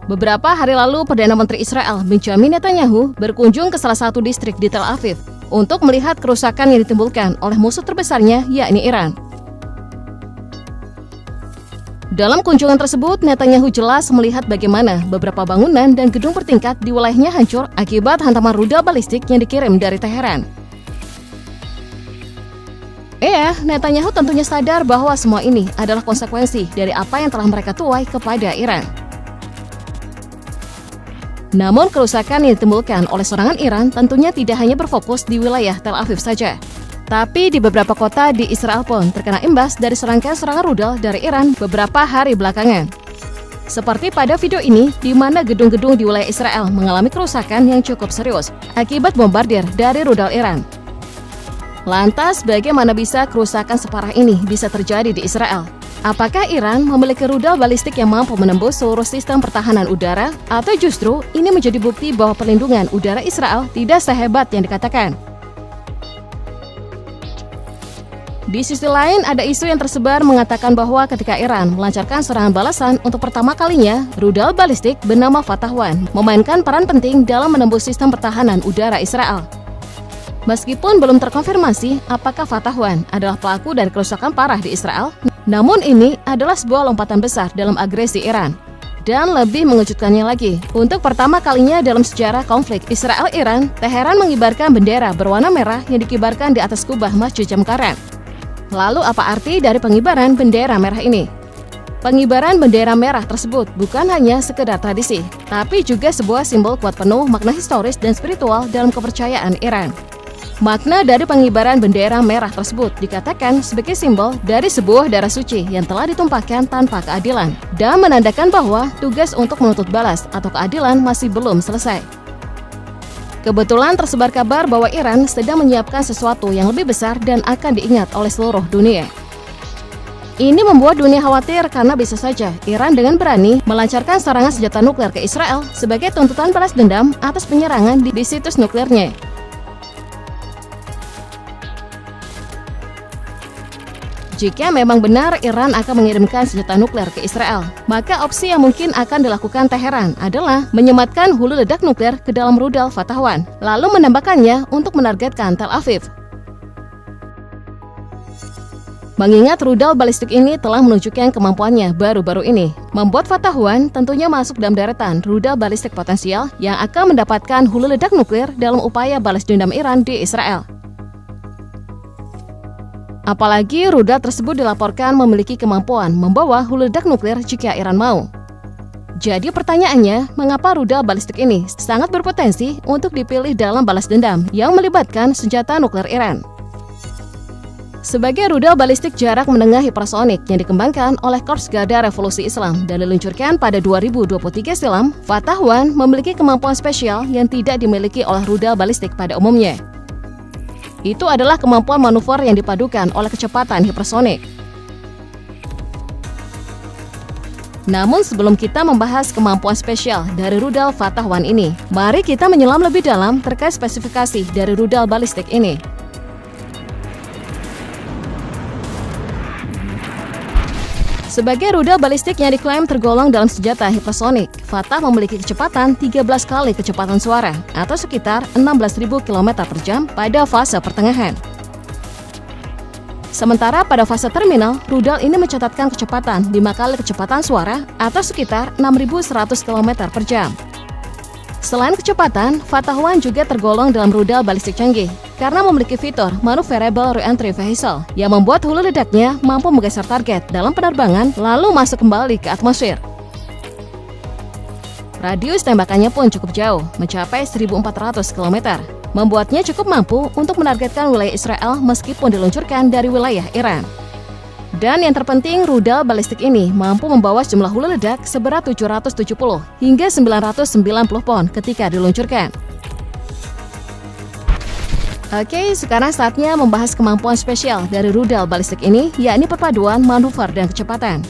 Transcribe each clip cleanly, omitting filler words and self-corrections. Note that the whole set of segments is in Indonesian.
Beberapa hari lalu, Perdana Menteri Israel Benjamin Netanyahu berkunjung ke salah satu distrik di Tel Aviv untuk melihat kerusakan yang ditimbulkan oleh musuh terbesarnya, yakni Iran. Dalam kunjungan tersebut, Netanyahu jelas melihat bagaimana beberapa bangunan dan gedung bertingkat di wilayahnya hancur akibat hantaman rudal balistik yang dikirim dari Teheran. Netanyahu tentunya sadar bahwa semua ini adalah konsekuensi dari apa yang telah mereka tuai kepada Iran. Namun kerusakan yang ditimbulkan oleh serangan Iran tentunya tidak hanya berfokus di wilayah Tel Aviv saja. Tapi di beberapa kota di Israel pun terkena imbas dari serangkaian serangan rudal dari Iran beberapa hari belakangan. Seperti pada video ini, di mana gedung-gedung di wilayah Israel mengalami kerusakan yang cukup serius akibat bombardir dari rudal Iran. Lantas, bagaimana bisa kerusakan separah ini bisa terjadi di Israel? Apakah Iran memiliki rudal balistik yang mampu menembus seluruh sistem pertahanan udara? Atau justru ini menjadi bukti bahwa perlindungan udara Israel tidak sehebat yang dikatakan? Di sisi lain, ada isu yang tersebar mengatakan bahwa ketika Iran melancarkan serangan balasan untuk pertama kalinya, rudal balistik bernama Fatah 1 memainkan peran penting dalam menembus sistem pertahanan udara Israel. Meskipun belum terkonfirmasi apakah Fatah 1 adalah pelaku dari kerusakan parah di Israel, namun ini adalah sebuah lompatan besar dalam agresi Iran. Dan lebih mengejutkannya lagi, untuk pertama kalinya dalam sejarah konflik Israel-Iran, Teheran mengibarkan bendera berwarna merah yang dikibarkan di atas kubah Masjid Jamkaran. Lalu apa arti dari pengibaran bendera merah ini? Pengibaran bendera merah tersebut bukan hanya sekedar tradisi, tapi juga sebuah simbol kuat penuh makna historis dan spiritual dalam kepercayaan Iran. Makna dari pengibaran bendera merah tersebut dikatakan sebagai simbol dari sebuah darah suci yang telah ditumpahkan tanpa keadilan dan menandakan bahwa tugas untuk menuntut balas atau keadilan masih belum selesai. Kebetulan tersebar kabar bahwa Iran sedang menyiapkan sesuatu yang lebih besar dan akan diingat oleh seluruh dunia. Ini membuat dunia khawatir karena bisa saja Iran dengan berani melancarkan serangan senjata nuklir ke Israel sebagai tuntutan balas dendam atas penyerangan di situs nuklirnya. Jika memang benar Iran akan mengirimkan senjata nuklir ke Israel, maka opsi yang mungkin akan dilakukan Teheran adalah menyematkan hulu ledak nuklir ke dalam rudal Fatah 1, lalu menembakkannya untuk menargetkan Tel Aviv. Mengingat rudal balistik ini telah menunjukkan kemampuannya baru-baru ini, membuat Fatah 1 tentunya masuk dalam deretan rudal balistik potensial yang akan mendapatkan hulu ledak nuklir dalam upaya balas dendam Iran di Israel. Apalagi rudal tersebut dilaporkan memiliki kemampuan membawa hulu ledak nuklir jika Iran mau. Jadi pertanyaannya, mengapa rudal balistik ini sangat berpotensi untuk dipilih dalam balas dendam yang melibatkan senjata nuklir Iran? Sebagai rudal balistik jarak menengah hipersonik yang dikembangkan oleh Korps Garda Revolusi Islam dan diluncurkan pada 2023 silam, Fatah 1 memiliki kemampuan spesial yang tidak dimiliki oleh rudal balistik pada umumnya. Itu adalah kemampuan manuver yang dipadukan oleh kecepatan hipersonik. Namun sebelum kita membahas kemampuan spesial dari rudal Fatah 1 ini, mari kita menyelam lebih dalam terkait spesifikasi dari rudal balistik ini. Sebagai rudal balistik yang diklaim tergolong dalam senjata hipersonik, Fatah memiliki kecepatan 13 kali kecepatan suara atau sekitar 16.000 km per jam pada fase pertengahan. Sementara pada fase terminal, rudal ini mencatatkan kecepatan 5 kali kecepatan suara atau sekitar 6.100 km per jam. Selain kecepatan, Fatah 1 juga tergolong dalam rudal balistik canggih karena memiliki fitur Maneuverable Re-entry Vehicle yang membuat hulu ledaknya mampu menggeser target dalam penerbangan lalu masuk kembali ke atmosfer. Radius tembakannya pun cukup jauh, mencapai 1.400 km, membuatnya cukup mampu untuk menargetkan wilayah Israel meskipun diluncurkan dari wilayah Iran. Dan yang terpenting, rudal balistik ini mampu membawa jumlah hulu ledak seberat 770 hingga 990 pon ketika diluncurkan. Oke, sekarang saatnya membahas kemampuan spesial dari rudal balistik ini, yakni perpaduan manuver dan kecepatan.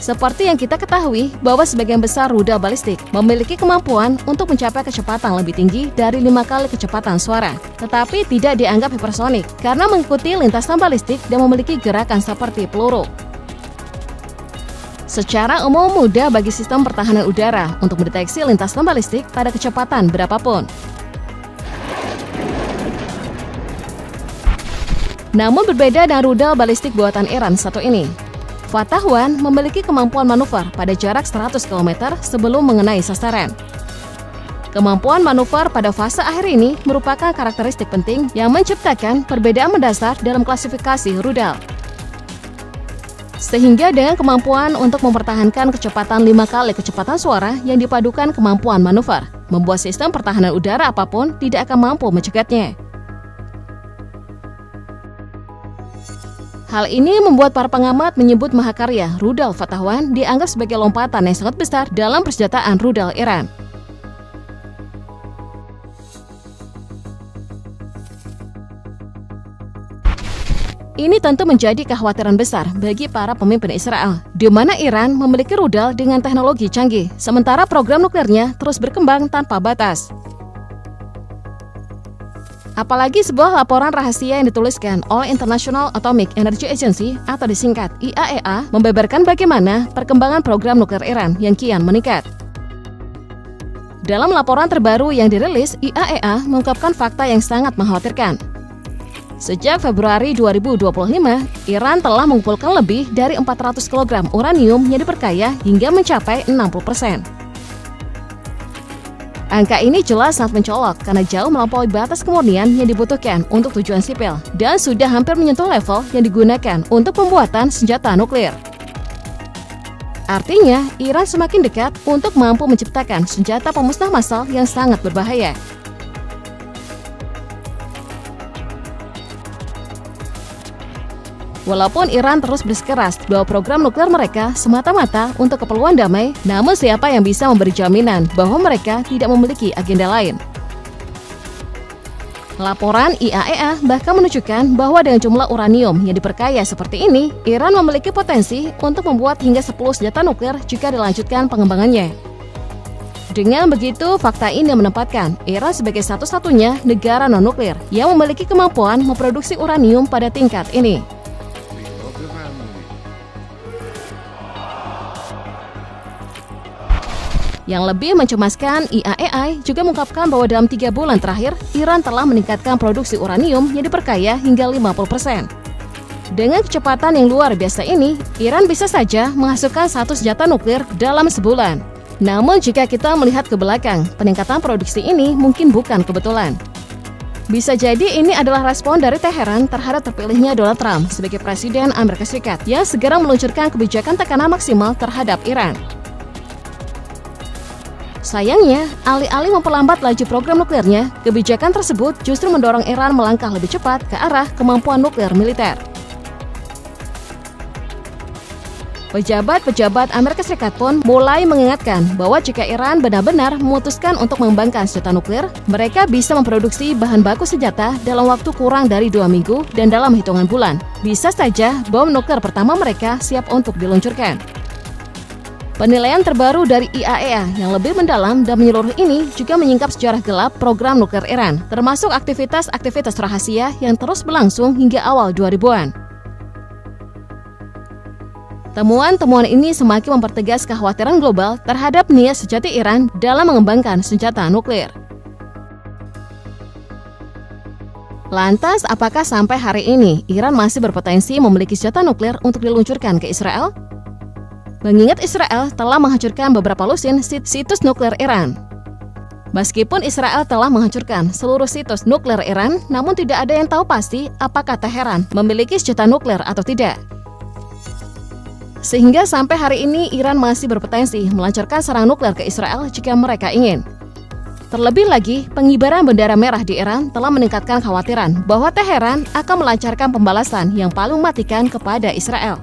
Seperti yang kita ketahui bahwa sebagian besar rudal balistik memiliki kemampuan untuk mencapai kecepatan lebih tinggi dari 5 kali kecepatan suara, tetapi tidak dianggap hipersonik karena mengikuti lintasan balistik dan memiliki gerakan seperti peluru. Secara umum mudah bagi sistem pertahanan udara untuk mendeteksi lintasan balistik pada kecepatan berapapun. Namun berbeda dengan rudal balistik buatan Iran satu ini. Fatah 1 memiliki kemampuan manuver pada jarak 100 km sebelum mengenai sasaran. Kemampuan manuver pada fase akhir ini merupakan karakteristik penting yang menciptakan perbedaan mendasar dalam klasifikasi rudal. Sehingga dengan kemampuan untuk mempertahankan kecepatan 5 kali kecepatan suara yang dipadukan kemampuan manuver, membuat sistem pertahanan udara apapun tidak akan mampu mencegatnya. Hal ini membuat para pengamat menyebut mahakarya rudal Fatah 1 dianggap sebagai lompatan yang sangat besar dalam persenjataan rudal Iran. Ini tentu menjadi kekhawatiran besar bagi para pemimpin Israel, di mana Iran memiliki rudal dengan teknologi canggih, sementara program nuklirnya terus berkembang tanpa batas. Apalagi sebuah laporan rahasia yang dituliskan oleh International Atomic Energy Agency atau disingkat IAEA membeberkan bagaimana perkembangan program nuklir Iran yang kian meningkat. Dalam laporan terbaru yang dirilis, IAEA mengungkapkan fakta yang sangat mengkhawatirkan. Sejak Februari 2025, Iran telah mengumpulkan lebih dari 400 kg uranium yang diperkaya hingga mencapai 60%. Angka ini jelas sangat mencolok karena jauh melampaui batas kemurnian yang dibutuhkan untuk tujuan sipil dan sudah hampir menyentuh level yang digunakan untuk pembuatan senjata nuklir. Artinya, Iran semakin dekat untuk mampu menciptakan senjata pemusnah massal yang sangat berbahaya. Walaupun Iran terus bersikeras bahwa program nuklir mereka semata-mata untuk keperluan damai, namun siapa yang bisa memberi jaminan bahwa mereka tidak memiliki agenda lain? Laporan IAEA bahkan menunjukkan bahwa dengan jumlah uranium yang diperkaya seperti ini, Iran memiliki potensi untuk membuat hingga 10 senjata nuklir jika dilanjutkan pengembangannya. Dengan begitu, fakta ini menempatkan Iran sebagai satu-satunya negara non-nuklir yang memiliki kemampuan memproduksi uranium pada tingkat ini. Yang lebih mencemaskan, IAEA juga mengungkapkan bahwa dalam 3 bulan terakhir, Iran telah meningkatkan produksi uranium yang diperkaya hingga 50%. Dengan kecepatan yang luar biasa ini, Iran bisa saja menghasilkan 1 senjata nuklir dalam sebulan. Namun jika kita melihat ke belakang, peningkatan produksi ini mungkin bukan kebetulan. Bisa jadi ini adalah respon dari Teheran terhadap terpilihnya Donald Trump sebagai Presiden Amerika Serikat yang segera meluncurkan kebijakan tekanan maksimal terhadap Iran. Sayangnya, alih-alih memperlambat laju program nuklirnya, kebijakan tersebut justru mendorong Iran melangkah lebih cepat ke arah kemampuan nuklir militer. Pejabat-pejabat Amerika Serikat pun mulai mengingatkan bahwa jika Iran benar-benar memutuskan untuk mengembangkan senjata nuklir, mereka bisa memproduksi bahan baku senjata dalam waktu kurang dari 2 minggu dan dalam hitungan bulan. Bisa saja bom nuklir pertama mereka siap untuk diluncurkan. Penilaian terbaru dari IAEA yang lebih mendalam dan menyeluruh ini juga menyingkap sejarah gelap program nuklir Iran, termasuk aktivitas-aktivitas rahasia yang terus berlangsung hingga awal 2000-an. Temuan-temuan ini semakin mempertegas kekhawatiran global terhadap niat sejati Iran dalam mengembangkan senjata nuklir. Lantas, apakah sampai hari ini Iran masih berpotensi memiliki senjata nuklir untuk diluncurkan ke Israel? Mengingat Israel telah menghancurkan beberapa lusin situs nuklir Iran. Meskipun Israel telah menghancurkan seluruh situs nuklir Iran, namun tidak ada yang tahu pasti apakah Teheran memiliki senjata nuklir atau tidak. Sehingga sampai hari ini Iran masih berpotensi melancarkan serangan nuklir ke Israel jika mereka ingin. Terlebih lagi, pengibaran bendera merah di Iran telah meningkatkan kekhawatiran bahwa Teheran akan melancarkan pembalasan yang paling mematikan kepada Israel.